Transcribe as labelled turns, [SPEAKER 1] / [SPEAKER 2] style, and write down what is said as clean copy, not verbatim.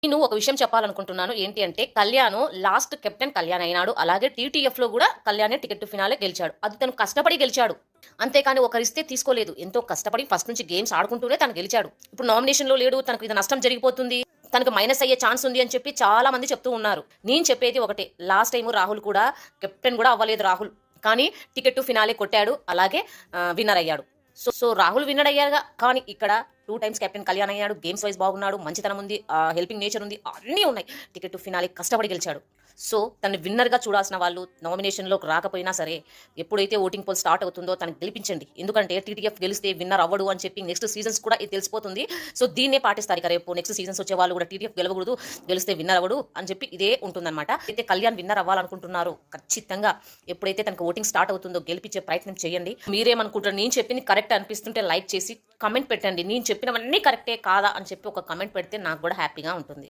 [SPEAKER 1] నేను ఒక విషయం చెప్పాలనుకుంటున్నాను. ఏంటి అంటే కళ్యాణ్ లాస్ట్ కెప్టెన్ కళ్యాణ్ అయినాడు. అలాగే టీటీఎఫ్‌లో గూడా కళ్యాణే టికెట్ టు ఫినాలే గెలిచాడు. అది తను కష్టపడి గెలిచాడు. అంతేకాని ఒకరిస్తే తీసుకోలేదు. ఎంతో కష్టపడి ఫస్ట్ నుంచి గేమ్స్ ఆడుకుంటూనే తను గెలిచాడు. ఇప్పుడు నామినేషన్‌లో లేడు. తనకు ఇది నష్టం జరిగిపోతుంది. తనకు మైనస్ అయ్యే ఛాన్స్ ఉంది అని చెప్పి చాలా మంది చెప్తూ ఉన్నారు. నేను చెప్పేది ఒకటే. లాస్ట్ టైమ్ రాహుల్ కూడా కెప్టెన్ గూడా అవ్వలేదు రాహుల్. కానీ టికెట్ టు ఫినాలే కొట్టాడు. అలాగే విన్నర్ అయ్యాడు. సో రాహుల్ విన్నర్ అయ్యారుగా. కానీ ఇక్కడ 2 టైమ్స్ కెప్టెన్ కళ్యాణ్ అయ్యాడు. గేమ్స్ వైస్ బాగున్నాడు. మంచితనం ఉంది. హెల్పింగ్ నేచర్ ఉంది. అన్నీ ఉన్నాయి. టికెట్ టు ఫినాలే కష్టపడి గెలిచాడు. సో తనని విన్నర్‌గా చూడాల్సిన వాళ్ళు నామినేషన్‌లోకి రాకపోయినా సరే, ఎప్పుడైతే ఓటింగ్ పోల్ స్టార్ట్ అవుతుందో తనకి గెలిపించండి. ఎందుకంటే టీటీఎఫ్ గెలిస్తే విన్నర్ అవ్వడు అని చెప్పి నెక్స్ట్ సీజన్స్ కూడా ఇది తెలిసిపోతుంది. సో దీన్నే పాటిస్తారు ఇక రేపు నెక్స్ట్ సీజన్స్ వచ్చే వాళ్ళు కూడా టీటీఎఫ్ గెలవకూడదు, గెలిస్తే విన్నర్ అవ్వడు అని చెప్పి ఇదే ఉంటుందన్నమాట. అయితే కళ్యాణ్ విన్నర్ అవ్వాలనుకుంటున్నారో ఖచ్చితంగా ఎప్పుడైతే తనకు ఓటింగ్ స్టార్ట్ అవుతుందో గెలిపించే ప్రయత్నం చేయండి. మీరేమనుకుంటారు? నేను చెప్పింది కరెక్ట్ అనిపిస్తుంటే లైక్ చేసి కామెంట్ పెట్టండి. నేను చెప్పినవన్నీ కరెక్టే కాదా అని చెప్పి ఒక కామెంట్ పెడితే నాకు కూడా హ్యాపీగా ఉంటుంది.